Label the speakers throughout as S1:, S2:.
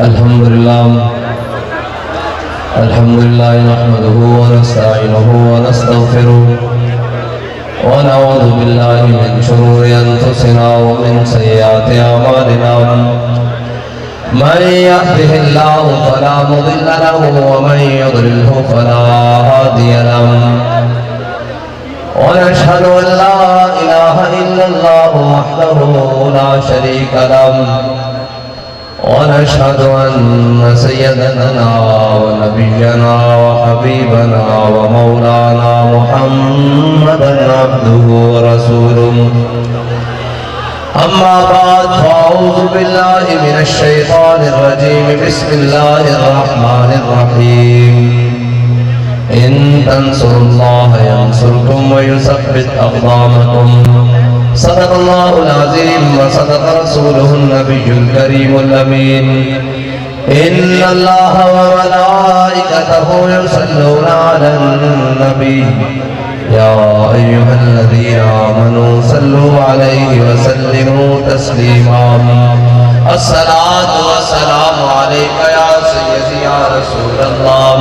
S1: الحمدللہ نحمده ونستعینه ونستغفره ونعوذ باللہ من شرور انفسنا ومن سیئات اعمالنا من يهده الله فلا مضل له ومن يضلله فلا هادي له ونشهد ان لا اله الا الله وحده لا شريك له ونشهد أن سيدنا ونبينا وحبيبنا ومولانا محمدا عبده ورسوله أما بعد فأعوذ بالله من الشيطان الرجيم بسم الله الرحمن الرحيم إن تنصروا الله ينصركم ويثبت أقدامكم صدق الله العظيم وصدق رسوله النبي الكريم الأمين إن الله وملائكته يصلون على النبي يا أيها الذين آمنوا صلوا عليه وسلموا تسليما الصلاة والسلام عليك يا سيدي يا رسول الله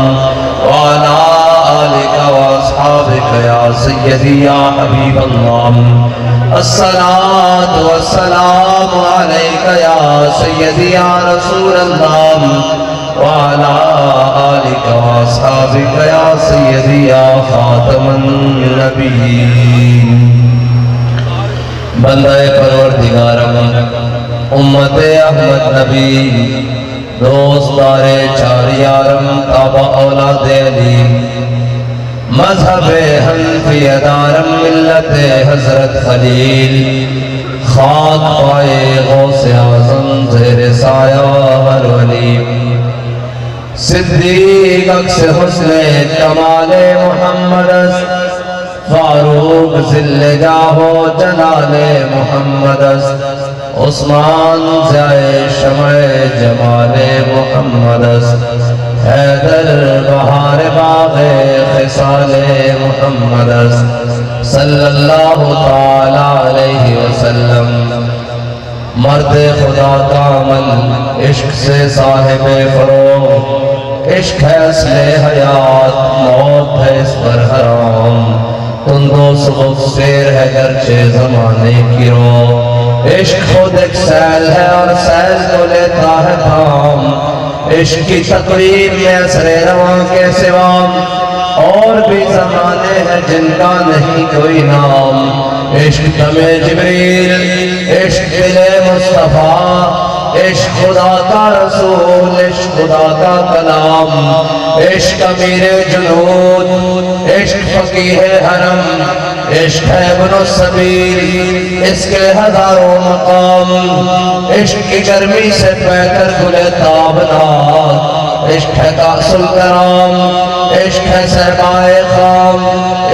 S1: وعلى آلك وأصحابك يا سيدي يا حبيب الله الصلاة والسلام عليك يا سيدي يا رسول الله وعلى آلك وأصحابك يا سيدي يا خاتم النبيين بندہ پروردگارم امت احمد نبی دوستار چار یارم تابع اولاد علی مذہب حنفی دارم ملت حضرت خلیل خاک پائے غوث اعظم زیر سایہ ہر ولی صدیق اکس حسن کمال محمد فاروق ذل جاہو جلال محمد عثمان زائے شمع جمال محمد حیدر بہار باغ خصال محمد صلی اللہ تعالی علیہ وسلم مرد خدا کامل عشق سے صاحب فروغ عشق ہے اصل حیات موت ہے اس پر حرام تندو سغف سیر ہے گرچہ زمانے کی رو عشق خود ایک سیل ہے اور سیل کو لیتا ہے تھام عشق کی تقریب میں اثر رواں کے سوا اور بھی زمانے ہیں جن کا نہیں کوئی نام عشق دم جبریل عشق دل مصطفیٰ عشق خدا کا رسول عشق خدا کا کلام عشق امیر جنود عشق فقیہ حرم عشق ہے ابن السبیل اس کے ہزاروں مقام عشق کی گرمی سے پیکر گلے تابنات عشق ہے کاس الکرام عشق ہے صحبائے خام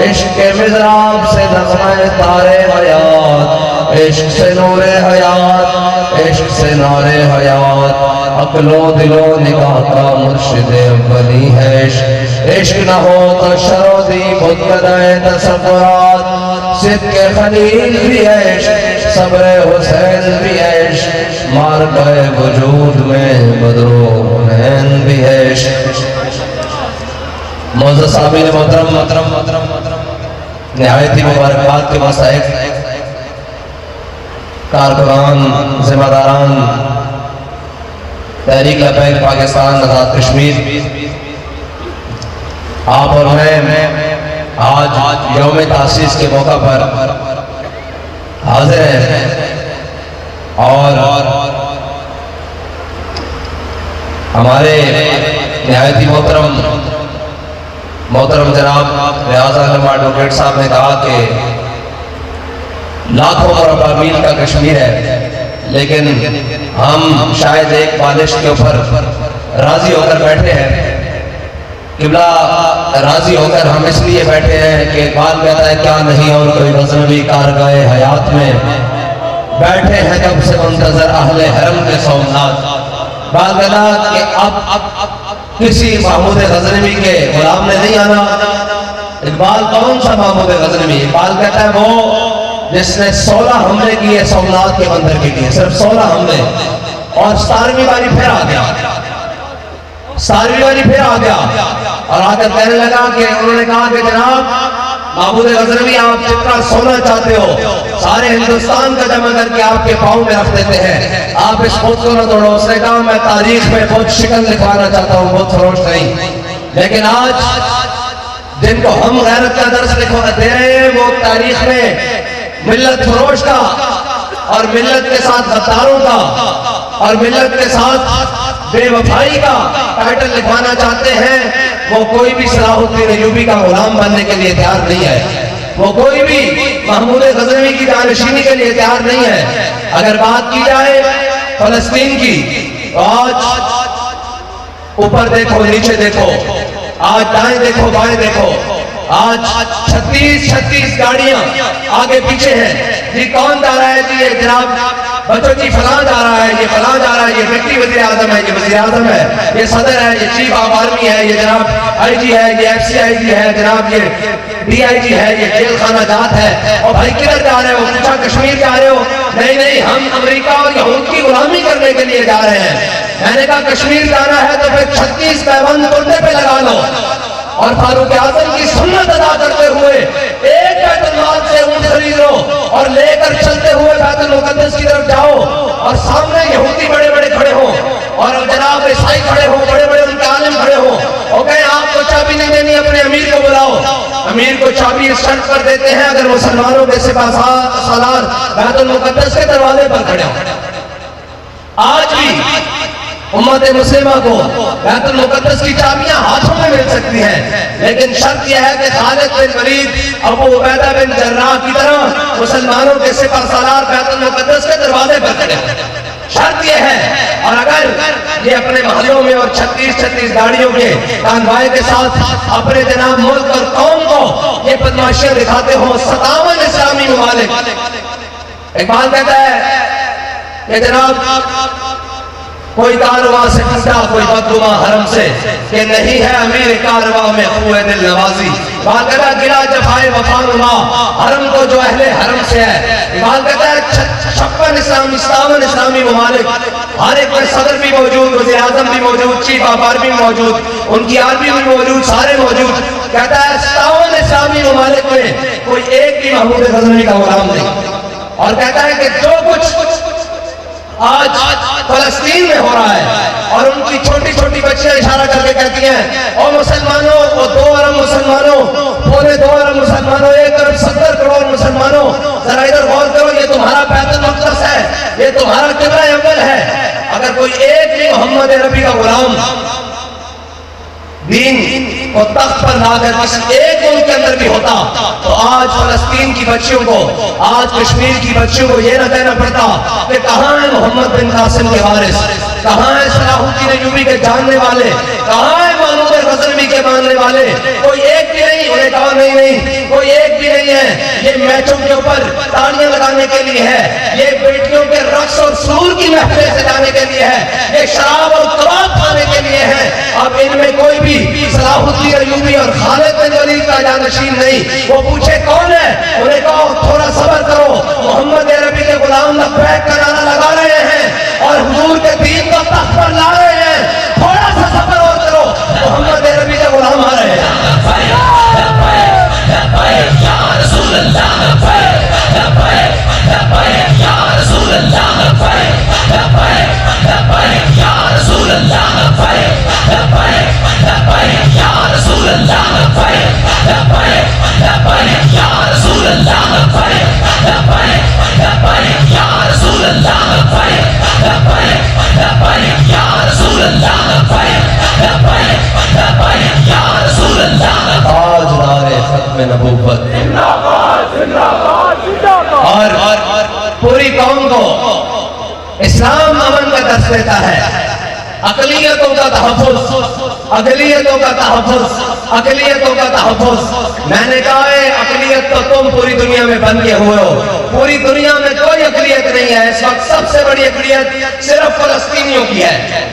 S1: عشق کے مضراب سے نغمہ تارے حیات عشق سے نور حیات عشق سے نار حیات عقل و دل و نگاہ کا مرشد اولی ہے عشق نہ ہو تو شرودی خود قدائے تصورات صدق خلیل بھی ہے عشق صبر حسین بھی ہے عشق مارکہ وجود میں بدر و حنین بھی ہے عشق معزز صاحبین محترم نہایت ہی مبارکباد کے مسائق کارکنان ذمہ داران تحریک لبیک پاکستان آزاد کشمیر آپ اور میں آج یوم تاسیس کے موقع پر حاضر ہیں اور ہمارے نہایتی محترم جناب ریاض احمد ایڈوکیٹ صاحب نے کہا کہ لاکھوں مربع میل کا کشمیر ہے لیکن ہم شاید ایک بالش کے اوپر راضی ہو کر بیٹھے ہیں قبلہ راضی ہو کر ہم اس لیے بیٹھے ہیں کہ اقبال کہتا ہے کیا نہیں اور کوئی غزنوی کارگاہ حیات میں بیٹھے ہیں کب سے منتظر اہل حرم کے سومنات بات کہتا کہ اب کسی محمود غزنوی کے غلام نے نہیں آنا اقبال کون سا محمود غزنوی اقبال کہتا ہے وہ جس نے 16 حملے کیے سومنات کے مندر کے لیے صرف 16 حملے اور 17ویں باری پھر آ گیا ساروی والی پھر آ گیا اور آ کر کہنے لگا کہ انہوں نے کہا کہ جناب محمود غزنوی آپ جتنا سونا چاہتے ہو سارے ہندوستان کا جمع کر کے آپ کے پاؤں میں رکھ دیتے ہیں، آپ اس خود کو نہ توڑو۔ اس نے کہا میں تاریخ میں بہت شکل لکھوانا چاہتا ہوں، بہت فروش نہیں، لیکن آج جن کو ہم غیرت کا درس دے رہے ہیں وہ تاریخ میں ملت فروش کا اور ملت کے ساتھ غداروں کا اور ملت کے ساتھ بے وفائی کا ٹائٹل لکھوانا چاہتے ہیں۔ وہ کوئی بھی صلاح الدین ایوبی کا غلام بننے کے لیے تیار نہیں ہے، وہ کوئی بھی محمود غزنوی کی جانشینی کے لیے تیار نہیں ہے۔ اگر بات کی جائے فلسطین کی تو آج اوپر دیکھو نیچے دیکھو، آج دائیں دیکھو بائیں دیکھو، آج 36 گاڑیاں آگے پیچھے ہیں۔ یہ کون جا رہا ہے جی؟ یہ جناب بچوں جی فلاں جا رہا ہے، یہ فلاں جا رہا ہے، یہ ڈپٹی وزیر اعظم ہے، یہ وزیر اعظم ہے، یہ صدر ہے، یہ چیف آف آرمی ہے، یہ جناب آئی جی ہے، یہ ایف سی آئی جی ہے، جناب یہ ڈی آئی جی ہے، یہ جیل خانہ جات ہے۔ اور بھائی کدھر جا رہے ہو؟ پوچھا کشمیر جا رہے ہو؟ نہیں نہیں، ہم امریکہ اور یہود کی غلامی کرنے کے لیے جا رہے ہیں۔ میں نے کہا کشمیر جانا ہے تو پھر 36 پیبند کندھے پہ لگا لو اور فاروق اعظم کی سنت ادا کرتے ہوئے ایک بیت المال سے اونٹ خرید لو اور لے کر چلتے ہوئے بیت المقدس کی طرف جاؤ اور سامنے یہودی بڑے بڑے کھڑے ہوں اور جناب عیسائی کھڑے ہوں، بڑے بڑے ان کے عالم کھڑے ہوں اور کہیں آپ کو چابی نہیں دینی، اپنے امیر کو بلاؤ۔ امیر کو چابی اس شرط پر دیتے ہیں اگر مسلمانوں کے سپاہ سالار بیت المقدس کے دروازے پر کھڑے ہوں۔ آج بھی امت مسلمہ کو بیت المقدس کی چابیاں ہاتھوں میں مل سکتی ہیں، لیکن شرط یہ ہے کہ خالد بن ولید، ابو عبیدہ بن جراح کی طرح مسلمانوں کے سپاہ سالار بیت المقدس کے دروازے پر کھڑے ہیں۔ شرط یہ ہے، اور اگر یہ اپنے محلوں میں اور 36 گاڑیوں کے کانوائے کے ساتھ اپنے جناب ملک اور قوم کو یہ بدماشیاں دکھاتے ہوں 57 اسلامی ممالک، اقبال کہتا ہے کہ جناب کوئی کارواں سے ٹوٹا کوئی بدگماں حرم سے کہ نہیں ہے امیر کارواں میں خوئے دل نوازی۔ اقبال کہتا ہے گلا جفائے وفا نما حرم کو جو اہل حرم سے ہے۔ اقبال کہتا ہے 57 اسلامی ممالک، ہر ایک میں صدر بھی موجود، وزیر اعظم بھی موجود، چیف آف آرمی بھی موجود، ان کی آرمی بھی موجود، سارے موجود۔ کہتا ہے 57 اسلامی ممالک میں کوئی ایک بھی محمود غزنوی کا غلام نہیں، اور کہتا ہے کہ جو کچھ آج فلسطین میں ہو رہا ہے اور ان کی چھوٹی چھوٹی بچیاں اشارہ کر کے کہتی ہیں او مسلمانوں، او 2 ارب مسلمانوں، 2.25 ارب مسلمانوں، 1 ارب 70 کروڑ مسلمانوں، ذرا ادھر غور کرو، یہ تمہارا بیت المقدس ہے، یہ تمہارا قبلہ اول ہے۔ اگر کوئی ایک بھی محمد عربی کا غلام دین کو تخت پر لا کر کسی ایک ملک کے اندر بھی ہوتا تو آج فلسطین کی بچیوں کو، آج کشمیر کی بچیوں کو یہ نہ کہنا پڑتا کہ کہاں ہے محمد بن قاسم کے وارث، کہاں ہے صلاح الدین ایوبی کے جاننے والے، کہاں ہے محمود غزنوی کے ماننے والے۔ کوئی ایک بھی نہیں۔ انہیں کہا نہیں کوئی ایک بھی نہیں ہے، یہ میچوں کے اوپر تالیاں لگانے کے لیے ہے، یہ بیٹیوں کے رقص اور سرور کی محفلیں سجانے کے لیے ہے، یہ شراب اور کباب کھانے کے لیے ہے۔ اب ان میں کوئی بھی صلاح الدین ایوبی اور خالد بن ولید کا جانشین نہیں۔ وہ پوچھے کون ہے، انہیں کہا تھوڑا صبر کرو، محمد عربی کے غلام لبیک کا نعرہ لگا رہے ہیں اور حضور کے دین کو تخت پر لا رہے ہیں، تھوڑا سا صبر اور کرو، محمد عربی کے غلام آ رہے ہیں۔ نبوت اور پوری قوم کو اسلام امن کا درس دیتا ہے، اقلیتوں کا تحفظ، اقلیتوں کا تحفظ، اقلیتوں کا تحفظ۔ میں نے کہا ہے اقلیت تو تم پوری دنیا میں بن کے ہوئے ہو، پوری دنیا میں کوئی اقلیت نہیں ہے۔ اس وقت سب سے بڑی اقلیت صرف فلسطینیوں کی ہے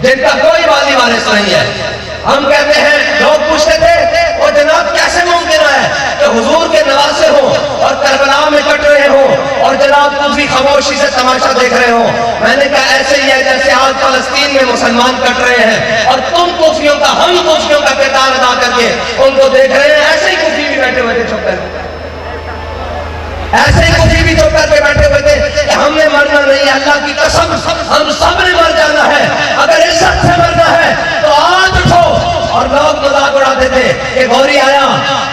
S1: جن کا کوئی والی وارث نہیں ہے۔ ہم کہتے ہیں، لوگ پوچھتے تھے وہ جناب کیسے ممکن ہے کہ حضور کے نواسے ہوں اور کربلا میں کٹ رہے ہوں اور جناب دوسری خاموشی سے تماشا دیکھ رہے ہو. میں نے کہا ایسے ہی ہے جیسے آج فلسطین میں مسلمان کٹ رہے ہیں اور تم کوفیوں کا ہم کوفیوں کا کردار ادا کر کے ان کو دیکھ رہے ہیں. ایسے ہی کوفی بھی بیٹھے ہوئے تھے چپ کر کے, ایسے ہی کوفی بھی چپ کر کے بیٹھے ہوئے تھے کہ ہم نے مرنا نہیں ہے, اللہ کی قسم ہم سب نے مر جانا ہے, اگر عزت سے مرنا ہے تو آج اٹھو. اور لوگ مذاق اڑاتے تھے کہ غوری آیا.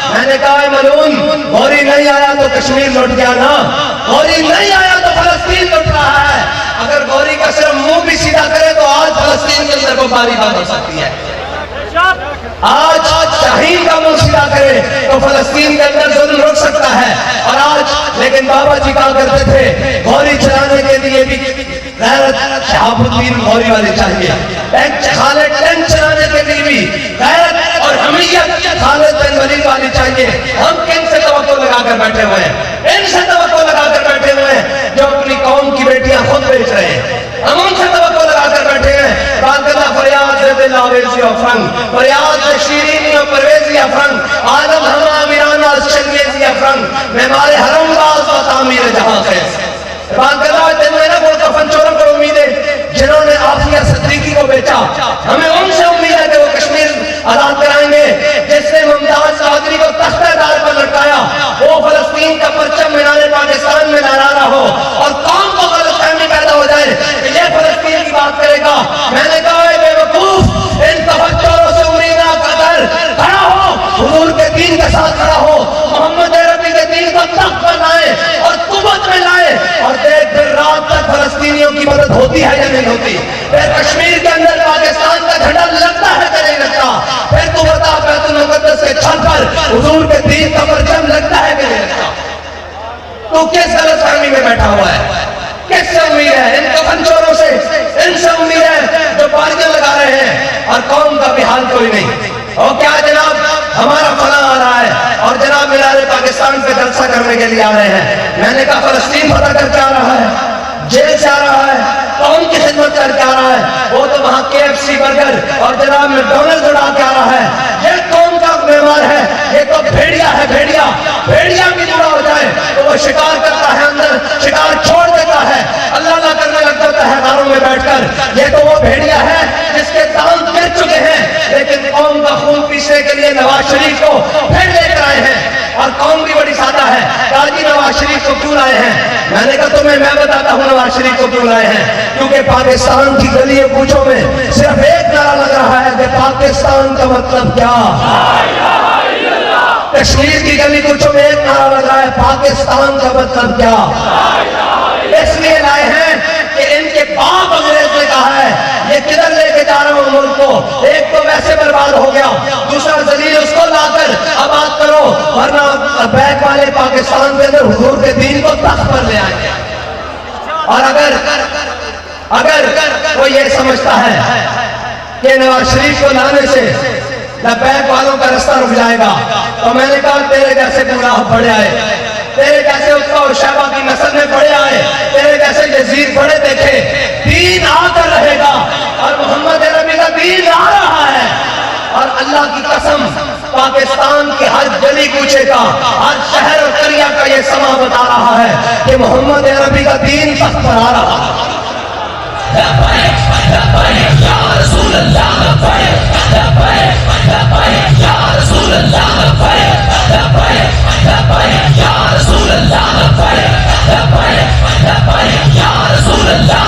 S1: میں نے کہا اے ملعون, غوری نہیں آیا تو کشمیر لوٹ گیا نا, غوری نہیں آیا تو فلسطین لوٹ رہا ہے. اگر غوری کا صرف منہ بھی سیدھا کرے تو آج فلسطین کے اندر بمباری بند ہو سکتی ہے. آج شاہین کا منہ سیدھا کرے تو فلسطین کے اندر ظلم رک سکتا ہے. اور آج لیکن بابا جی کہا کرتے تھے غوری چلانے کے لیے بھی غیرت شہاب الدین غوری والی چاہیے, خالد ٹینک چلانے کے لیے بھی غیرت اور حمیت خالد بن ولید والی چاہیے. ہم کن سے توقع لگا کر بیٹھے ہوئے ہیں, ان سے توقع لگا کر بیٹھے ہوئے ہیں جو اپنی قوم کی بیٹیاں خود بیچ رہے ہیں. ہم ان سے توقع لگا کر بیٹھے ہیں. باقاعدہ فریاد سے دل آویزی افرنگ, فریاد سے شیرینی و پرویزی افرنگ, عالم ہما ویرانا شنگیزی افرنگ, معمار حرم باز و تعمیر جہاں خیز. باقاعدہ دن میں نہ وہ کفن چوروں پر امید ہے جنہوں نے عافیہ صدیقی کو بیچا. ہمیں ان سے امید ہے کہ وہ کشمیر آزاد کرائیں گے. جس نے ممتاز قادری کو تختہ دار پر لٹکایا وہ فلسطین کا پرچم مینار پاکستان میں لہرا رہا ہو اور قوم کو غلط فہمی پیدا ہو جائے کہ یہ فلسطین کی بات کرے گا. میں نے کہا اے بے وقوف, ان کفن چوروں سے امید نہ کر کھڑا ہو, حضور کے دین کے ساتھ کھڑا ہو, محمد عربی کے دین کو تخت پر لائے اور قوت میں لائے اور دیکھ پھر رات تک فلسطینیوں کی مدد ہوتی ہے یا نہیں ہوتی. پھر کشمیر کے اندر پاکستان کا جھنڈا لگتا ہے کہ نہیں لگتا. پھر تو بتا بیت المقدس کے چھت پر حضور کے دین کا پرچم لگتا ہے کہ نہیں لگتا. تو کس غلط فہمی میں بیٹھا ہوا ہے, کس سے امید ہے؟ ان کفن چوروں سے, ان سے امید ہے جو پاریاں لگا رہے ہیں اور قوم کا بھی حال کوئی نہیں. اور کیا جناب ہمارا فلاں آ رہا ہے اور جناب مینار پاکستان پہ جلسہ کرنے کے لیے آ رہے ہیں. میں نے کہا فلسطین فتح کر کے آ رہا ہے, جیل سے آ رہا ہے, قوم کی خدمت کر کے آ رہا ہے. وہ تو وہاں KFC برگر اور جناب میکڈونلڈ اڑا کے آ رہا ہے. یہ قوم کا معمار ہے, یہ تو بھیڑیا ہے. بھیڑیا بھی جڑا ہو جائے تو وہ شکار کرتا ہے, اندر شکار چھوڑ دیتا ہے, اللہ اللہ کرنے لگ جاتا ہے غاروں میں بیٹھ کر. یہ تو وہ بھیڑیا ہے جس کے دانت گر چکے ہیں لیکن قوم کا خون پیسنے کے لیے نواز شریف کو پھر لے کر آئے ہیں. اور قوم بھی بڑی سادہ ہے, قاضی نواز شریف کو کیوں لائے ہیں؟ میں نے کہا تمہیں میں بتاتا ہوں نواز شریف کو کیوں لائے ہیں. کیونکہ پاکستان کی گلی کوچوں میں صرف ایک نعرہ لگ رہا ہے کہ پاکستان کا مطلب کیا. کشمیر کی گلی کوچوں میں ایک نعرہ لگ رہا ہے, پاکستان کا مطلب کیا. اس لیے لائے ہیں کہ ان کے باپ انگریز نے کہا ہے یہ کدھر لے کے جا رہا ہوں ملک کو. ایک تو ویسے برباد ہو گیا, دوسرا ذلیل اس کو لا کر آباد کرو, ورنہ بیک والے پاکستان کے اندر حضور کے دین کو تخت پر لے آئیں گے. اور اگر وہ یہ سمجھتا ہے کہ نواز شریف کو لانے سے بیک والوں کا رستہ رک جائے گا تو میں نے کہا تیرے جیسے گمراہ بڑے آئے, تیرے جیسے عتبہ اور شیبہ کی نسل میں بڑے آئے, تیرے جیسے یزید بڑے دیکھے. دین آ کر رہے گا اور محمد عربی کا دین آ رہا ہے. اور اللہ کی قسم پاکستان کی ہر گلی کوچے کا, ہر شہر اور قریہ کا یہ سما بتا رہا ہے کہ محمد عربی کا دین تخت پر آ رہا ہے. یا رسول اللہ یا رسول اللہ یا رسول اللہ یا رسول اللہ.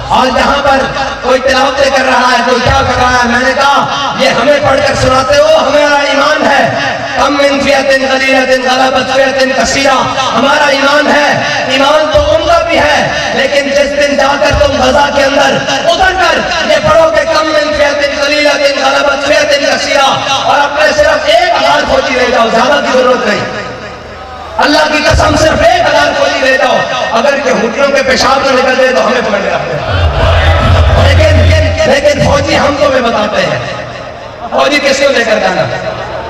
S1: اور جہاں پر کوئی تلاوتیں کر رہا ہے, کوئی کیا کر رہا ہے, میں نے کہا یہ ہمیں پڑھ کر سناتے ہو, ہمارا ایمان ہے. کم من فئۃ قلیلۃ غلبت فئۃ کثیرہ, ہمارا ایمان ہے. ایمان تو ان کا بھی ہے, لیکن جس دن جا کر تم غزہ کے اندر اتر کر یہ پڑھو کہ کم من فئۃ قلیلۃ غلبت فئۃ کثیرہ, اور اپنے صرف 1000 فوجی لے جاؤ, زیادہ کی ضرورت نہیں. اللہ کی قسم صرف 1000 فوجی لے جاؤ. اگر یہودیوں کے پیشاب میں نکل جائے تو ہمیں پکڑ کے رکھتے ہیں. لیکن فوجی ہم کو بھی بتاتے ہیں فوجی کس کو لے کر جانا.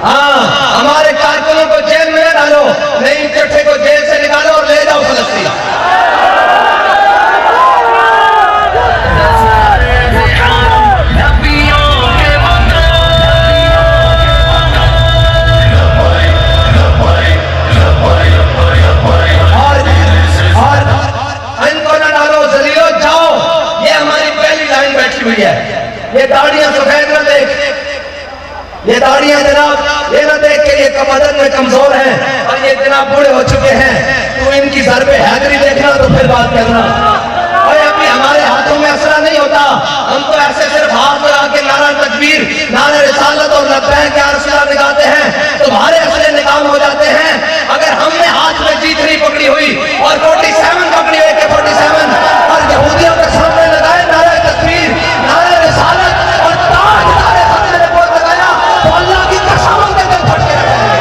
S1: ہاں, ہمارے کارکنوں کو جیل میں نہ ڈالو, نہیں چٹھے کو جیل سے نکالو اور لے جاؤ فلسطین. یہ داڑیاں سفید نہ دیکھ، یہ داڑیاں جناب یہ نہ دیکھ کہ یہ بدن میں کمزور ہیں اور یہ جناب بوڑھے ہو چکے ہیں، تو ان کی ضرب حیدری دیکھنا تو پھر بات کرنا۔ اور ابھی ہمارے ہاتھوں میں اسلحہ نہیں ہوتا، ہم تو ایسے صرف ہاتھ لگا کے نعرہ تکبیر، نعرہ رسالت اور لبیک یا رسول اللہ لگاتے ہیں، تمہارے اسلحے نکام ہو جاتے ہیں۔ اگر ہم نے ہاتھ میں G3 پکڑی ہوئی اور 47 پکڑی ہوئی کہ 47 اور یہودیوں کے سامنے لگائے نعرہ تکبیر، نعرہ رسالت اور تاجدار ختم نبوت لگایا، تو اللہ کی قسم ہم کے دل پھٹ کے رکھیں گے۔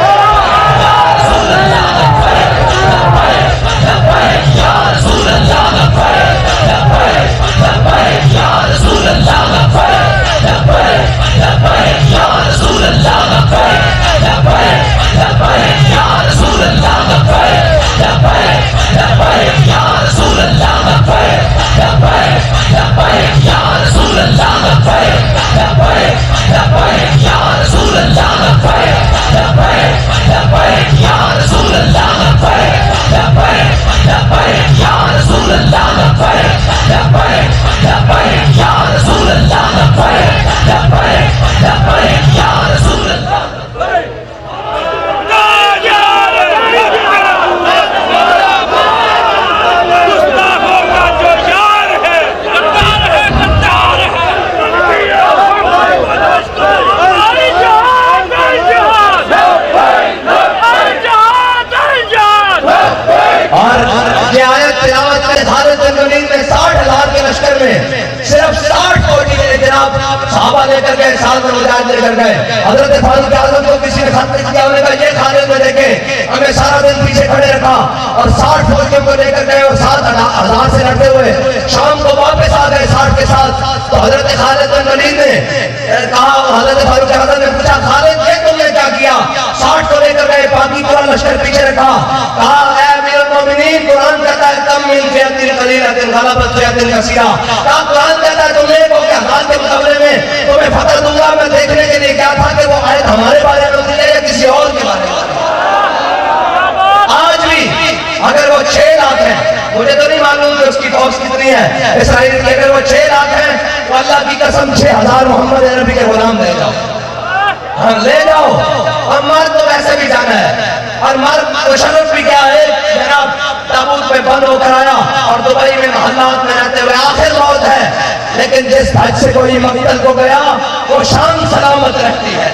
S1: صحابہ لے کر گئے، ساتھ میں مجاہد لے کر گئے۔ حضرت فاروق اعظم کو کسی نے خط لکھ دیا، انہوں نے کہا یہ خالد میں دیکھے، ہمیں سارا دن پیچھے کھڑے رکھا اور 60 فوجیوں کو لے کر گئے اور 7,000 سے لڑتے ہوئے شام کو واپس آ گئے 60 کے ساتھ۔ تو حضرت خالد بن ولید نے کہا، حضرت فاروق اعظم نے پوچھا خالد یہ تم نے کیا کیا؟ 60 کو لے کر گئے، باقی پورا لشکر پیچھے رکھا۔ کہا اے امیر المومنین، قرآن کہتا ہے کم من فئۃ قلیلۃ غلبت فئۃ کثیرہ۔ کہا قرآن کہتا ہے تم ایک ہو کے 1000 کے مقابلے میں تمہیں فتح دوں گا۔ میں دیکھنے کے لیے کیا تھا کہ وہ آیت ہمارے بارے میں اتری ہے یا کسی اور کے بارے میں۔ آج بھی اگر وہ 6 لاکھ ہیں، مجھے تو نہیں معلوم کہ اس کی فوج کتنی ہے اسرائیل کی، اگر وہ 6 لاکھ ہیں تو اللہ کی قسم 6000 محمد عربی کے غلام لے جاؤ، ہاں لے جاؤ۔ اور مرد تو ویسے بھی جانا ہے، اور مرد تشرف بھی کیا ہے جناب، تابوت میں بند ہو کر آیا اور دبئی میں محلات میں رہتے ہوئے آخر موت ہے، لیکن جس حج سے کوئی مقتل کو گیا وہ شان سلامت رہتی ہے۔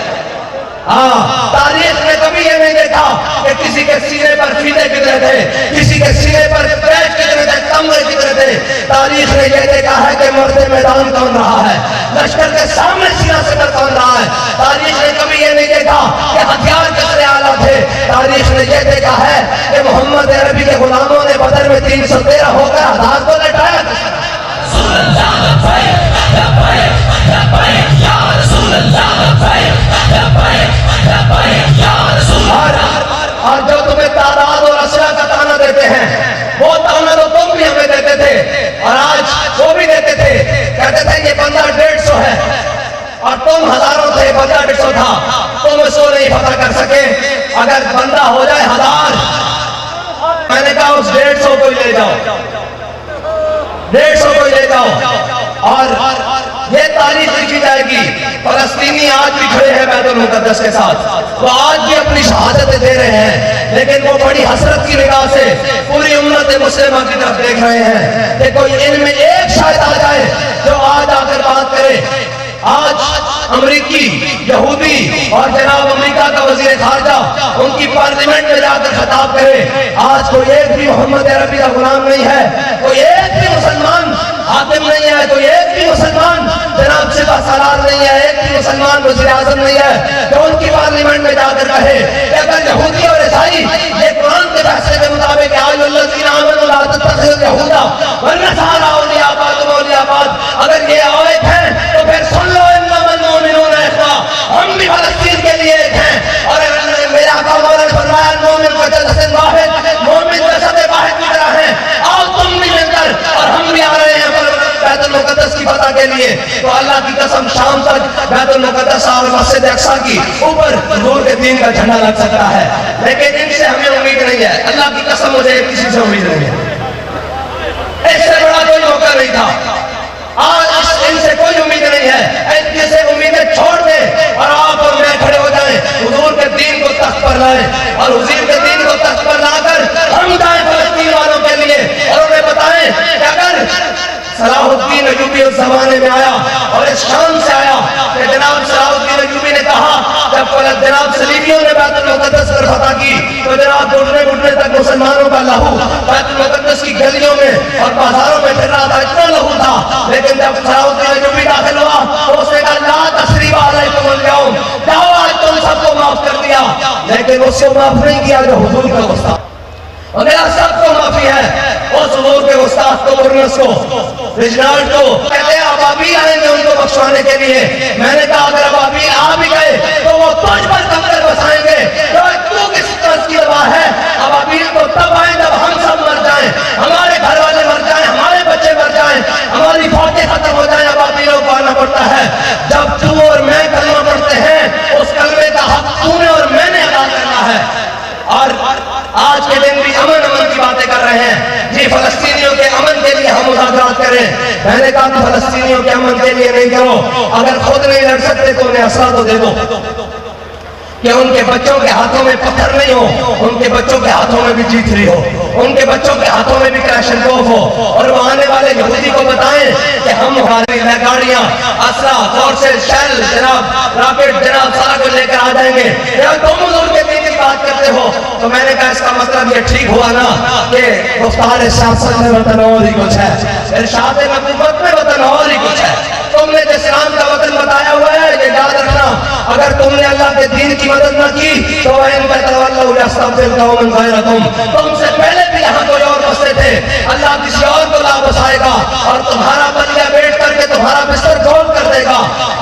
S1: ہاں تاریخ نے کبھی یہ نہیں دیکھا کہ کسی کے سینے پر فیتے کتنے تھے، کسی کے سینے پر پیچ کتنے تھے، کمرے کتنے تھے۔ تاریخ نے یہ دیکھا ہے کہ مرد میدان کون رہا ہے، لشکر کے سامنے سینہ سپر کون رہا ہے۔ تاریخ نے کبھی یہ نہیں دیکھا کہ ہتھیار کتنے اعلیٰ تھے۔ تاریخ نے یہ دیکھا ہے کہ محمد عربی کے غلاموں نے بدر میں 313 ہو کر 1000 کو لٹایا۔ اور جو تمہیں تعداد اور اسلحہ کا تانا دیتے ہیں، وہ تانا تو تم بھی ہمیں دیتے تھے اور آج وہ بھی دیتے تھے، کہتے تھے یہ بندہ 150 ہے اور تم ہزاروں تھے، بندہ 150 تھا، تم اس کو نہیں فتح کر سکے۔ اگر بندہ ہو جائے 1000، میں نے کہا اس 150 کو لے جاؤ، 150 کو لے جاؤ۔ اور یہ تاریخ لکھی جائے گی، فلسطینی آج بھی کھڑے ہیں بیت المقدس کے ساتھ، وہ آج بھی اپنی شہادتیں دے رہے ہیں، لیکن وہ بڑی حسرت کی نگاہ سے پوری امت مسلمہ کی طرف دیکھ رہے ہیں کہ کوئی ان میں ایک شاید آ جائے جو آج آ کر بات کرے۔ آج امریکی، یہودی اور جناب امریکہ کا وزیر خارجہ ان کی پارلیمنٹ میں جا کر خطاب کرے، آج کوئی ایک بھی محمد عربی کا غلام نہیں ہے، کوئی ایک بھی مسلمان حاکم نہیں ہے، کوئی ایک بھی مسلمان جناب سپہ سالار نہیں ہے، ایک بھی مسلمان وزیر اعظم نہیں ہے جو ان کی پارلیمنٹ میں جا کر کہے کہ اگر یہودی اور عیسائی یہ قرآن کے فیصلے کے مطابق اگر یہ عائد ہیں تو پھر سن لو انما المؤمنون اخوہ، ہم بھی فلسطین کے لیے ایک ہیں۔ اور میرے آقا مولا نے فرمایا مومن کا جسد واحد، مومن جسد واحد کی طرح ہیں، آؤ تم بھی مل کر، اور ہم بھی آ رہے ہیں بیت المقدس کی فتح کے لیے۔ تو اللہ کی قسم شام تک بیت المقدس اور مسجد اقصیٰ کی اوپر حضور کے دین کا جھنڈا لگ سکتا ہے، لیکن ان سے ہمیں امید نہیں ہے، اللہ کی قسم مجھے کسی سے امید نہیں ہے، اس سے بڑا کوئی موقع نہیں تھا، آج ان سے کوئی امید نہیں ہے۔
S2: ایوبی اس زمانے میں آیا اور اس شان سے آیا کہ جناب صلاح الدین ایوبی نے کہا جب جناب صلیبیوں نے بیت المقدس پر فتح کی تو جناب گھٹنے تک مسلمانوں کا لہو بیت المقدس کی گلیوں میں اور بازاروں میں پھر رہا تھا، اتنا لہو تھا، لیکن جب صلاح الدین ایوبی داخل ہوا تو اس نے کہا لا تثریب علیکم اليوم، جاؤ آج تم سب کو معاف کر دیا، لیکن اس کو معاف نہیں کیا جو حضور کا گستاخ، اور میرا سب کو معافی ہے اس حضور کے گستاخ کو، برنس کو، رجنالڈ کو، کہتے ہیں ابابیل آئیں گے ان کو بخشوانے کے لیے، میں نے کہا اگر ابابیل آ بھی گئے تو وہ 5 کمرے بسائیں گے، تو کس طرح کی دعا ہے، ابابیل تو تب آئیں جب ہم سب مر جائیں، ہمارے گھر والے مر جائیں، ہمارے بچے مر جائیں، ہماری فوجیں ختم ہو جائیں، ابابیلوں کو آنا پڑتا ہے، جب تو اور میں کلمہ پڑھتے ہیں اس کلمے کا حق تو نے اور میں نے ادا کرنا ہے، اور آج کے دن بھی امن کی باتیں کر رہے ہیں، جی فلسطینیوں کے امن کے لیے ہم مذاکرات کریں، میں نے کہا کہ فلسطینیوں کے امن کے لیے نہیں کرو، اگر خود نہیں لڑ سکتے تو انہیں اسلحہ تو دے دو، کہ ان کے بچوں کے ہاتھوں میں پتھر نہیں ہو، ان کے بچوں کے ہاتھوں میں بھی G3 ہو، ان کے بچوں کے ہاتھوں میں بھی کلاشنکوف ہو، اور وہ آنے والے یہودی کو بتائیں کہ ہم ہماری گاڑیاں، اسلحہ، فورسز، شیل، جناب راکٹ، جناب سارا کچھ لے کر آ جائیں گے، یا تم حضور کے دین کی بات کرتے ہو، تو میں نے کہا اس کا مطلب یہ ٹھیک ہوا نا کہ گفتار سیاست میں وطن اور ہی کچھ ہے، ارشاد نبوت میں وطن اور ہی کچھ ہے، تم نے جس اسلام کا وطن بتایا ہوا ہے یہ یاد رکھنا، اگر تم نے اللہ کے دین کی مدد نہ کی تو ان کا تولوا یستبدل قوما غیرکم، تم سے پہلے بھی یہاں کوئی اور بستے تھے، اللہ کسی اور کو لا بسائے گا اور تمہارا بلیا بیٹھ کر کے تمہارا بستر گول کر دے گا،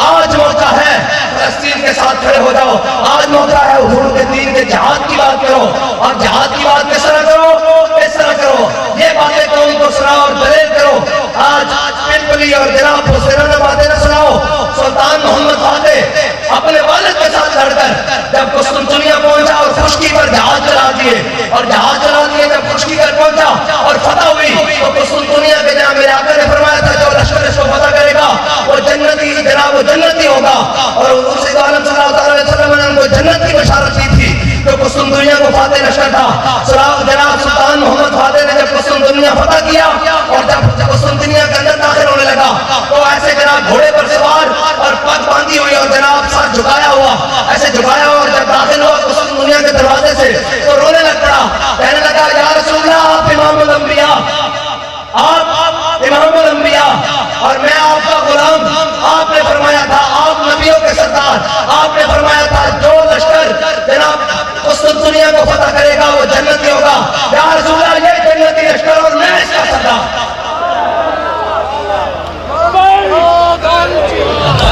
S2: آج موقع ہے فلسطین کے ساتھ کھڑے ہو جاؤ، آج موقع ہے حضور کے دین کے جہاد کی بات کرو، اور جہاد کی بات کس طرح کرو، اس طرح کرو، یہ باتیں قوم کو سناؤ اور دلیل کرو، آج پلپلی اور جناب حسینانہ باتیں نہ سناؤ، سلطان محمد فاتح اپنے والد کے ساتھ لڑ کر جب قسطنطنیہ پہنچا اور خشکی پر جہاز چلا دیے، اور جہاز چلا دیے جب خشکی پر پہنچا اور فتح ہوئی تو قسطنطنیہ کے جناب میرے آقا نے فرمایا تھا جو لشکر اس کو فتح کرے گا وہ جنتی، جناب وہ جنتی ہوگا، اور حضور صلی اللہ علیہ وسلم نے ان کو جنت کی بشارت دی تھی جو قسطنطنیہ کو فاتح لشکر تھا، جناب سلطان محمد فاتح نے جب قسطنطنیہ فتح کیا اور جب قسطنطنیہ کے اندر داخل ہونے لگا تو ایسے جناب گھوڑے پر سوار اور پگ باندھی ہوئی اور جناب سر جھکایا ہوا، ایسے جھکایا ہوا، اور جب داخل ہوا قسطنطنیہ کے دروازے سے تو رونے لگ پڑا، کہنے لگا یا رسول اللہ آپ امام الانبیاء، آپ امام الانبیاء اور میں آپ کا غلام، آپ نے فرمایا تھا آپ نبیوں کے سردار، آپ نے فرمایا تھا جو لشکر جناب قسطنطنیہ کو فتح کرے گا وہ جنتی ہوگا، یا رسول اللہ یہ جنتی لشکر اور میں اس کا سردار،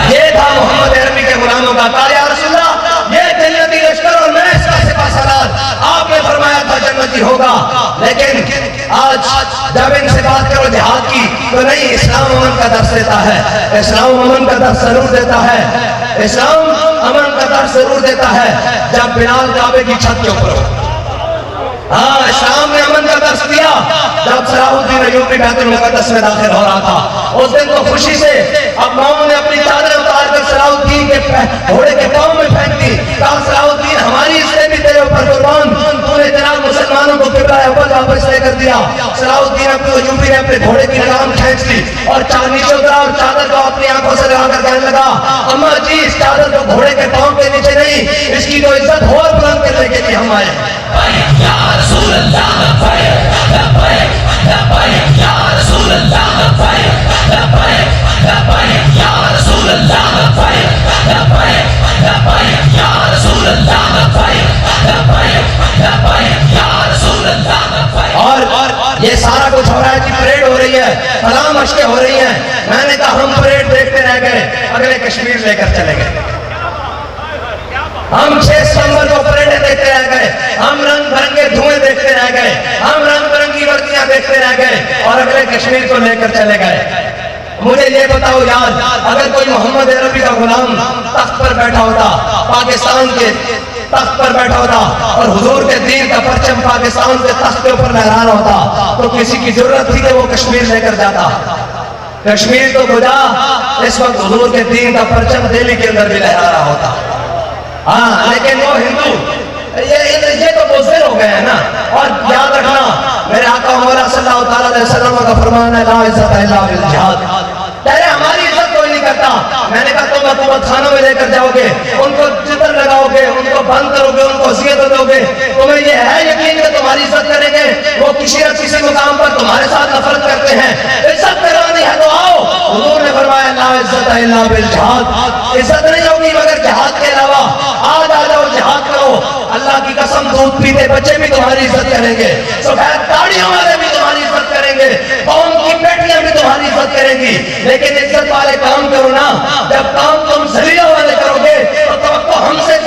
S2: یہ تھا محمد عربی کے غلاموں کا، کہا یا رسول اللہ یہ جنتی لشکر اور میں اس کا سپاہ سالار، آپ نے فرمایا تھا جنتی ہوگا، لیکن آج جب ان سے بات کرو جہاد کی تو نہیں، اسلام امن کا درس دیتا ہے، اسلام امن کا درس ضرور دیتا ہے، اسلام امن کا درس ضرور دیتا ہے جب بلال کعبے کی چھت کے اوپر ہو، ہاں اسلام نے امن کا درس دیا جب صلاح الدین ایوبی بیت المقدس میں داخل ہو رہا تھا، اس دن تو خوشی سے اب ماؤں نے اپنی چادریں اتار کر صلاح الدین کے گھوڑے کے پاؤں میں پھینک دی، کہا صلاح الدین ہماری اس نے بھی تیرے اوپر قربان، تو نے جناب مسلمانوں کو قبلہ اول واپس لے کر دیا، صلاح الدین ایوبی نے اپنے گھوڑے کی لگام کھینچ لی اور نیچے اترا اور چادر کو اپنی آنکھوں سے لگا کر کہنے لگا اماں جی اس چادر کو گھوڑے کے پاؤں کے نیچے نہیں، اس کی تو عزت اور بلند کرنے کے لیے ہم آئے یا رسول اللہ لبیک لبیک لبیک یا رسول اللہ لبیک لبیک لبیک یا رسول اللہ لبیک لبیک لبیک یا رسول اللہ لبیک لبیک لبیک یا رسول اللہ لبیک، اور یہ سارا کچھ ہو رہا ہے جی، پریڈ ہو رہی ہے، فلاں مشقیں ہو رہی ہیں، میں نے کہا ہم پریڈ دیکھتے رہ گئے، اگلے کشمیر لے کر چلے گئے، ہم 6 ستمبر کو پریڈیں دیکھتے رہ گئے، ہم رنگ برنگے دھوئیں دیکھتے رہ گئے، ہم رنگ برنگی وردیاں دیکھتے رہ گئے اور اگلے کشمیر کو لے کر چلے گئے، مجھے یہ بتاؤ یار اگر کوئی محمد عربی کا غلام تخت پر بیٹھا ہوتا، پاکستان کے تخت پر بیٹھا ہوتا اور حضور کے دین کا پرچم پاکستان کے تخت کے اوپر لہرا رہا ہوتا تو کسی کی ضرورت تھی کہ وہ کشمیر لے کر جاتا، کشمیر تو خدا اس وقت حضور کے دین کا پرچم دہلی کے اندر بھی لہرا رہا ہوتا، ہاں لیکن وہ ہندو یہ تو بزدل ہو گئے ہیں نا، اور یاد رکھنا میرے آقا مولا صلی اللہ علیہ وسلم کا فرمان ہے لا عزت الا بالجہاد، میں نے کہا تم حکومت خانوں میں لے کر جاؤ گے، ان کو جدر لگاؤ گے، ان کو بند کرو گے، ان کو اذیت دو گے، تمہیں یہ ہے یقین کہ تمہاری عزت کریں گے؟ وہ کسی نہ کسی مقام پر تمہارے ساتھ نفرت کرتے ہیں، عزت کرانی ہے تو آؤ۔ حضور نے فرمایا لا عزت الا بالجہاد، عزت نہیں ہوگی مگر جہاد کے علاوہ، آج آ جاؤ جہاد کرو۔ اللہ کی قسم دودھ پیتے بچے بھی تمہاری عزت کریں گے، سفید داڑھیوں والے بھی تمہاری عزت کریں گے، قوم کی بیٹیاں بھی تمہاری عزت کریں گی، لیکن عزت والے کام کرو نا۔ جب کام تم ذلیلوں والے کرو گے تو توقع ہم سے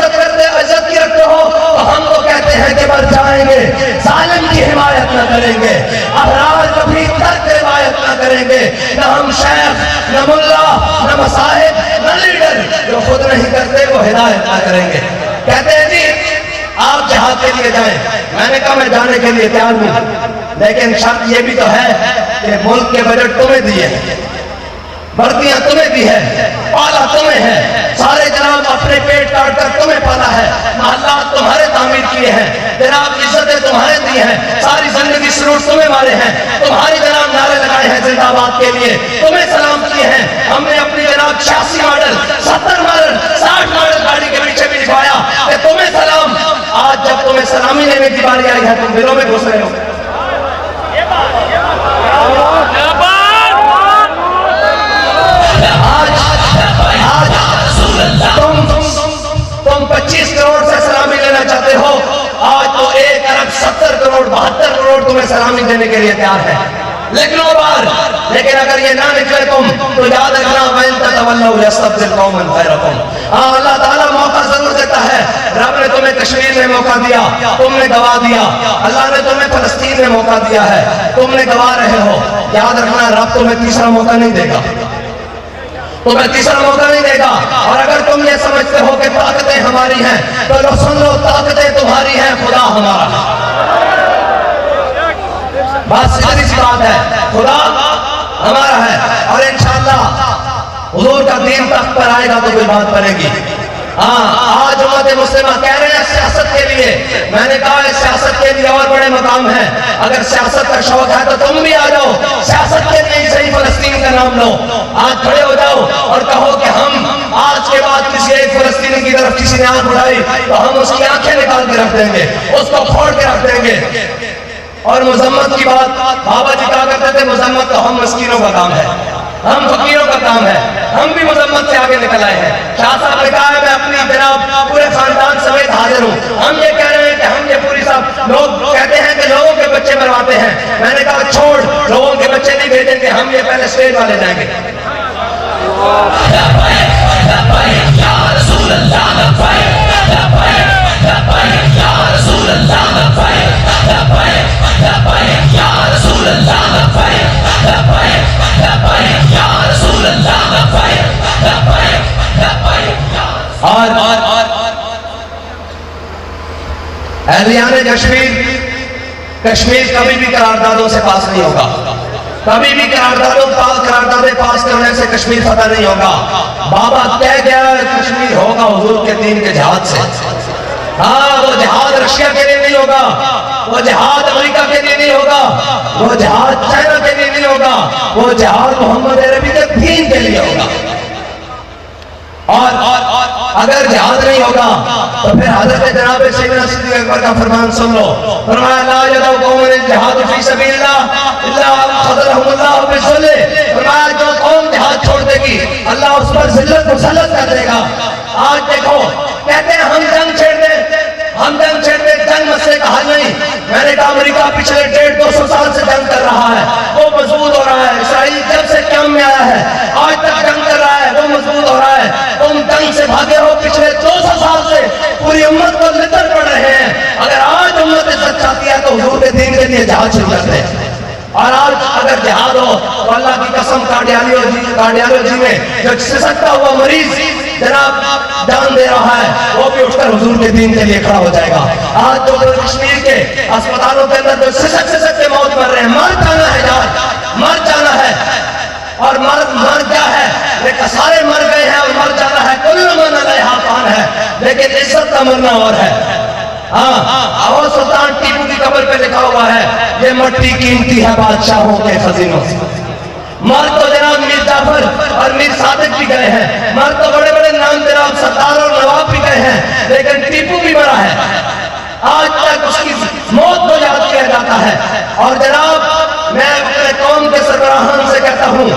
S2: عزت کی رکھتے ہو تو ہم تو کہتے ہیں کہ مر جائیں گے، ظالم کی حمایت نہ کریں گے، احرار کبھی ترک روایت نہ کریں گے، نہ ہم شیخ نہ ملا نہ مصاحب نہ لیڈر جو خود نہیں کرتے وہ ہدایت نہ کریں گے۔ کہتے ہیں جی آپ جہاد کے لیے جائیں، میں نے کہا میں جانے کے لیے تیار ہوں، لیکن شرط یہ بھی تو ہے کہ ملک کے بجٹ تمہیں دیے ہیں، بھرتیاں تمہیں دی ہے، پالا تمہیں ہے، سارے جناب اپنے پیٹ کاٹ کر تمہیں پالا ہے، محلات تمہارے تعمیر کیے ہیں، جناب عزتیں تمہارے دی ہیں، ساری زندگی سلوٹ تمہیں مارے ہیں، تمہاری جناب نعرے لگائے ہیں زندہ باد کے لیے، تمہیں سلام کیے ہیں، ہم نے اپنی جناب 86 ماڈل 70 ماڈل 60 ماڈل گاڑی کے پیچھے بھی لکھوایا کہ تمہیں سلام۔ آج جب تمہیں سلامی لینے کی باری آئی ہے تم دلوں میں گھس رہے ہو۔ تم 25 کروڑ سے سلامی لینا چاہتے ہو، آج تو 1 ارب 70 کروڑ 72 کروڑ تمہیں سلامی دینے کے لیے تیار ہے، لیکن وہ بار لیکن اگر یہ نہ نکلے تم تو یاد رکھنا وَإِن تَتَوَلَّوْا يَسْتَبْدِلْ قَوْمًا غَيْرَكُمْ۔ ہاں اللہ تعالیٰ موقع ضرور دیتا ہے، رب نے تمہیں کشمیر میں موقع دیا، تم نے گوا دیا، اللہ نے تمہیں فلسطین میں موقع دیا ہے، تم نے گوا رہے ہو، یاد رکھنا رب تمہیں تیسرا موقع نہیں دے گا، تمہیں تیسرا موقع نہیں دے گا۔ اور اگر تم یہ سمجھتے ہو کہ طاقتیں ہماری ہیں تو لو سن لو طاقتیں تمہاری ہیں، خدا ہمارا ہے۔ بس اتنی سی بات ہے، خدا ہمارا ہے، اور انشاءاللہ حضور کا دین تخت پر آئے گا تو کوئی بات بنے گی۔ آج امت مسلمہ کہہ رہے ہیں سیاست کے لیے، میں نے کہا سیاست کے لیے اور بڑے مقام ہیں، اگر سیاست کا شوق ہے تو تم بھی آ جاؤ، سیاست کے لیے صحیح فلسطین کا نام لو، آج کھڑے ہو جاؤ اور کہو کہ ہم آج کے بعد کسی ایک فلسطینی کی طرف کسی نے آنکھ اٹھائی تو ہم اس کی آنکھیں نکال کے رکھ دیں گے، اس کو پھوڑ کے رکھ دیں گے۔ اور مذمت کی بات بابا جی کہا کرتے تھے مذمت تو ہم مسکینوں کا کام ہے، ہم فقیروں کا کام ہے، ہم بھی مذمت سے آگے نکل آئے ہیں۔ شاہ صاحب نے کہا ہے میں اپنی جناب پورے خاندان سمیت حاضر ہوں، ہم یہ کہہ رہے ہیں کہ ہم یہ پوری صاحب لوگ کہتے ہیں کہ لوگوں کے بچے مرواتے ہیں، میں نے کہا چھوڑ لوگوں کے بچے نہیں بھیجیں گے، ہم یہ پہلے اسٹیج والے جائیں گے۔ اہلیان کشمیر کبھی بھی قراردادوں سے پاس نہیں ہوگا، کبھی بھی قراردادیں پاس کرنے سے کشمیر فتح نہیں ہوگا۔ بابا کہہ گیا کشمیر ہوگا حضور کے دین کے جہاد سے۔ ہاں وہ جہاد رشیا کے لیے نہیں ہوگا، وہ جہاد امریکہ کے لیے نہیں ہوگا، وہ جہاد چائنا کے لیے نہیں ہوگا، وہ جہاد محمد عربی کے دین کے لیے ہوگا۔ اور اگر جہاد نہیں ہوگا تو پھر حضرت جناب سیدنا صدیق اکبر کا فرمان سن لو، فرمایا لا یدع قوم الجہاد فی سبیل اللہ الا خذلهم اللہ بالذل، فرمایا جو قوم جہاد چھوڑ دے گی اللہ اس پر ذلت مسلط کر دے گا۔ آج دیکھو کہتے ہیں ہم جنگ چھیڑ دیں، جنگ مسئلے کا حل نہیں۔ میں نے کہا امریکہ پچھلے 150-200 سال سے جنگ کر رہا ہے، وہ مضبوط ہو رہا ہے، اسرائیل جب سے قیام میں آیا ہے آج تک جنگ کر رہا ہے، وہ مضبوط ہو رہا ہے۔ تم جنگ سے بھاگے ہو پچھلے 200 سال سے، پوری امت کو لطر پڑ رہے ہیں۔ اگر آج امت عزت چاہتی ہے تو حضور کے دین کے لیے جہاد شروع کرتے ہیں، اور آج اگر جہاد ہو تو اللہ کی قسم کارڈیالوجی میں جو سسکتا ہوا مریض جناب جان دے رہا ہے وہ بھی اٹھ کر حضور کے دین کے لیے کھڑا ہو جائے گا۔ آج جو کشمیر کے اسپتالوں کے اندر جو سسک کے موت مر رہے ہیں، مر جانا ہے یار، مر جانا ہے، اور مر کیا ہے، لیکن سارے مر گئے ہیں اور مر جانا ہے، کل من علیہا فان ہے، لیکن عزت کا مرنا اور ہے۔ اور سلطان ٹیپو کی قبر پہ لکھا ہوا ہے یہ مٹی قیمتی ہے بادشاہوں کے خزینوں سے۔ مر تو جناب میر جعفر اور میر صادق بھی گئے ہیں، مر تو بڑے بڑے نام جناب سردار اور نواب بھی گئے ہیں، لیکن ٹیپو بھی مرا ہے، آج تک اس کی موت کو یاد کیا جاتا ہے۔ اور جناب میں اپنے قوم کے سربراہان سے کہتا ہوں،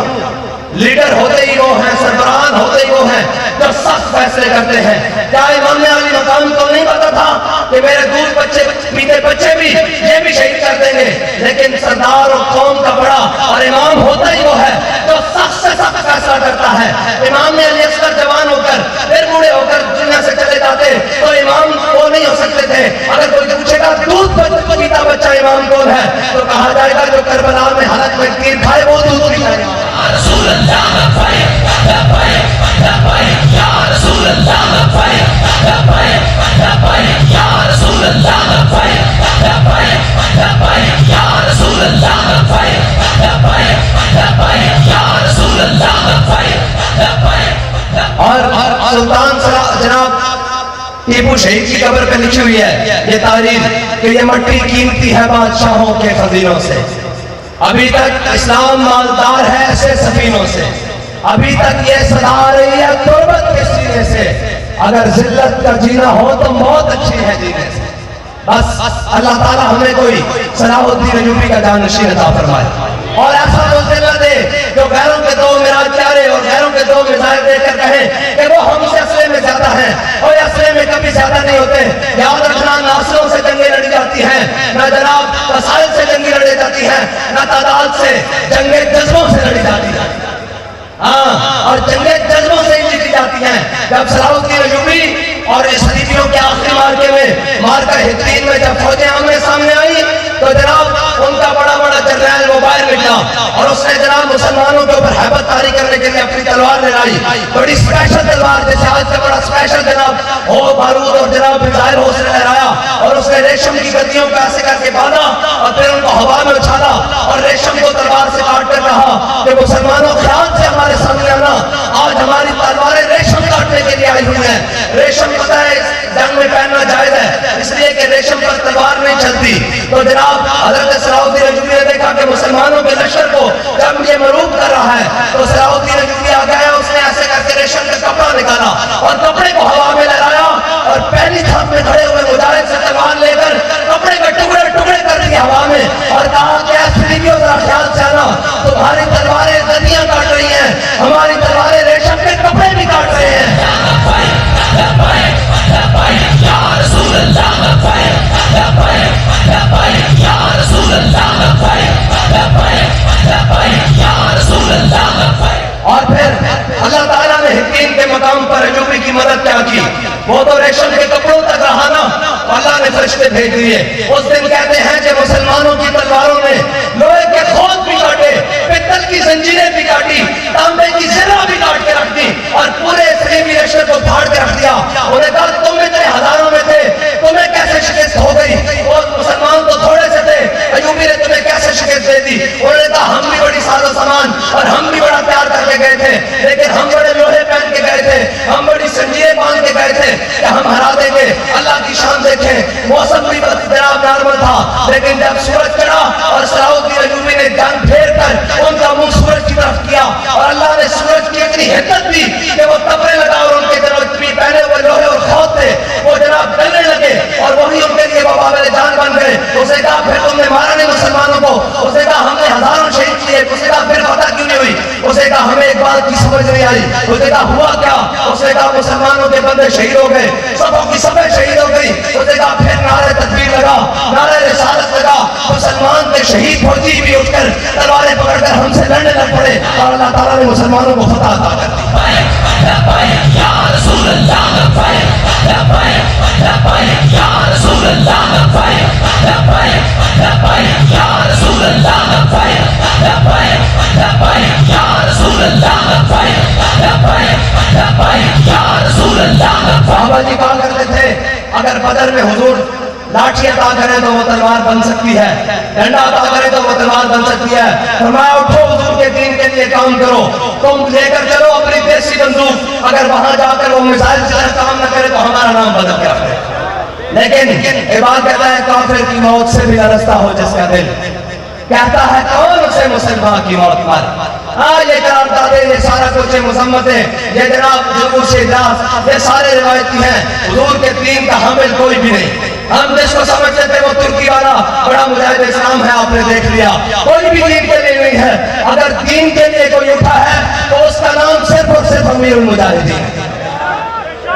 S2: لیڈر ہوتے ہی وہ ہیں، سربراہان ہوتے ہی وہ ہیں جو سخت فیصلے کرتے ہیں۔ کیا امام علی مقام کو نہیں پتا تھا کہ میرے دودھ بچے پیتے بچے بھی یہ بھی شہید کر دیں گے؟ لیکن سردار اور قوم کا بڑا اور امام ہوتا ہی وہ ہے جو سخت سے سخت فیصلہ کرتا ہے۔ امام علی اصغر جوان ہو کر پھر بوڑھے ہو کر دنیا سے چلے جاتے تو امام وہ نہیں ہو سکتے تھے۔ اگر کوئی پوچھے گا دودھ پیتا بچہ امام کون ہے تو کہا جائے گا جو کربلا میں حلق میں تیر کھائے وہ دودھ پیتا ہے۔ رسول اللہ لبیک لبیک لبیک یا رسول اللہ لبیک لبیک لبیک یا رسول اللہ لبیک لبیک لبیک یا رسول اللہ لبیک لبیک لبیک یا رسول اللہ لبیک لبیک۔ اور سلطان جناب ٹیپو شہید کی قبر پہ لکھی ہوئی ہے یہ تاریخ کہ یہ مٹی قیمتی ہے بادشاہوں کے خزینوں سے، ابھی تک اسلام مالدار ہے ایسے سفینوں سے، ابھی تک یہ صدا آ رہی ہے تربت کے سینے سے، اگر ذلت کا جینا ہو تو موت اچھی ہے جینے سے۔ بس اللہ تعالیٰ ہمیں کوئی صلاح الدین ایوبی کا جانشین عطا فرمائے اور ایسا دوست نہ دے جو غیروں کے دو معراج پیارے اور غیروں کے دو میزائل دے کر کہیں کہ وہ ہم سے اصلے میں زیادہ ہیں، اور اصلے میں کبھی زیادہ نہیں ہوتے۔ یاد رکھنا ناسلوں سے جنگیں لڑی جاتی ہیں، نہ جناب وسائل سے جنگیں لڑی جاتی ہیں، نہ تعداد سے، جنگیں جذبوں سے لڑی جاتی ہیں۔ اور جنگیں جذبوں سے ہی جیتی جاتی ہیں۔ جب صلاح الدین ایوبی اور صلیبیوں کے آخری مارکے میں مارکہ حطین میں جب فوجیں آمنے سامنے آئی تو جناب ان کا بڑا بڑا جرنیل وہ باہر نکلا اور اس نے جناب مسلمانوں کے اوپر ہیبت طاری کرنے کے لیے اپنی تلوار لے لائی، بڑی اسپیشل تلوار جیسے آج کا بڑا اسپیشل جناب ہو بارود اور جناب میزائل ہو اس نے لہرایا اور اس نے ریشم کی گدیوں کو ایسے کر کے باندھا اور پھر ان کو ہوا میں اچھالا اور ریشم کو تلوار سے کاٹ کر کہا کہ مسلمانوں خیال سے ہمارے سامنے آنا، آج ہماری تلواریں ریشم کاٹنے کے لیے آئی ہوئی ہیں۔ ریشم پتہ ہے جنگ میں پہننا جائز ہے اس لیے کہ ریشم پر تلوار نہیں چلتی۔ تو جناب حضرت صلاح الدین ایوبی نے دیکھا کہ مسلمانوں کے لشکر کو جب یہ مروب کر رہا ہے تو صلاح الدین ایوبی آ گیا، اس نے ایسے کر کے ریشم کا کپڑا نکالا اور کپڑے کو ہوا میں لہرایا اور پہلی تھاپ میں کھڑے ہوئے مجاہد سے تلوار لے کر کپڑے کے ٹکڑے ٹکڑے کر دیے ہوا میں اور کہا کہ اے صلیبیوں ذرا خیال سے آنا، تمہاری تلواریں گدیاں کاٹ رہی ہیں، ہماری تلواریں ریشم کے کپڑے بھی کاٹ رہے ہیں۔ اور پھر اللہ تعالیٰ نے حطین کے مقام پر ایوبی کی مدد کیا کی، وہ تو ریشم کے کپڑوں تک رہا نا، اللہ نے فرشتے بھیج دیے۔ اس دن کہتے ہیں کہ مسلمانوں کی تلواروں نے لوہے کے کھود بھی کاٹے، پتل کی زنجیریں بھی کاٹی، تانبے کی زرہ بھی کاٹ کے رکھ دی اور پورے صلیبی لشکر کو پھاڑ کے رکھ دیا۔ انہوں نے کہا تم اتنے ہزاروں میں تھے، تمہیں کیسے شکست ہو گئی؟ وہ مسلمان تو تھوڑے سے تھے، ایوبی نے تمہیں کیسے شکست دے دی؟ انہوں نے کہا ہم بھی بڑی ساز و سامان اور ہم بھی بڑا پیار کر کے گئے تھے، لیکن ہم بڑے لوہے پہن کے گئے تھے، ہم بڑی زنجیریں باندھ کے گئے تھے کہ ہم ہرا دیں گے۔ اللہ کی شان دیکھیں، موسم بھی جناب نارمل تھا، لیکن جب سورج چڑھا اور صلاح الدین ایوبی نے جان پھیر کر ان کا منہ سورج کی طرف کیا اور اللہ نے سورج کی اتنی حدت دی کہ وہ تبرے لگا اور ان کے جناب پہنے ہوئے لوہے اور کھود تھے وہ جناب گلنے لگے اور وہی ان کے لیے بابا جان بن گئے۔ اسے کہا پھر تم نے مارا نہیں مسلمانوں کو؟ اسے کہا ہم نے ہزاروں شہید کیے۔ اسے کہا پھر فتح کیوں نہیں ہوئی؟ اسے کہا ہمیں ایک بات کی سمجھ نہیں آئی۔ اسے کہا ہوا کیا؟ اسے کہا مسلمانوں کے بندے شہید ہو گئے، صفوں کی صفیں شہید ہو گئی۔ اسے کہا پھر نعرہ تکبیر لگا، نعرہ رسالت لگا، مسلمان کے شہید فوجی بھی اٹھ کر تلواریں پکڑ کر ہم سے لڑنے لگ پڑے اور اللہ تعالیٰ نے مسلمانوں کو فتح عطا کر دی۔ یا رسول اللہ یا رسول اللہ یا رسول اللہ صحابہ جی کہا کرتے تھے اگر بدر میں حضور لاٹھی عطا کریں تو وہ تلوار بن سکتی ہے، ڈنڈا عطا کریں تو وہ تلوار بن سکتی ہے۔ فرمایا اٹھو حضور کے دین کے لیے کام کرو، تم لے کر چلو اپنی دیسی بندوق، اگر وہاں جا کر وہ میزائل سے کام نہ کرے تو ہمارا نام بدل کیا کرے۔ لیکن عباد کہتا ہے کافر کی موت سے بھی نرستا ہو جس کا دل، کہتا ہے کون سے مسلمان کی موت پر یہ قراردادیں، یہ سارا کچھ مذمتیں، یہ جناب جلوس اجلاس، یہ سارے روایتی ہیں. حضور کے دین کا حامل کوئی بھی نہیں. ہم جس کو سمجھتے تھے وہ ترکی والا بڑا مجاہد اسلام ہے، آپ نے دیکھ لیا کوئی بھی دین کے لیے نہیں ہے. اگر دین کے لیے کوئی اٹھا ہے تو اس کا نام صرف اور صرف امیر المجاہدین.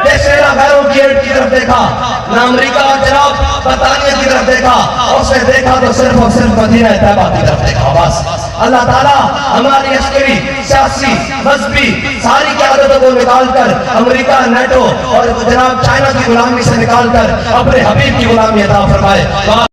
S2: جیسے نہ غیروں کی ایڈ کی طرف دیکھا، نہ امریکہ اور جناب برطانیہ کی طرف دیکھا، اس نے دیکھا تو صرف اور صرف مدینہ طیبہ کی طرف دیکھا. بس اللہ تعالیٰ ہماری عسکری، سیاسی، مذہبی ساری قیادتوں کو نکال کر امریکہ، نیٹو اور جناب چائنا کی غلامی سے نکال کر اپنے حبیب کی غلامی عطا فرمائے.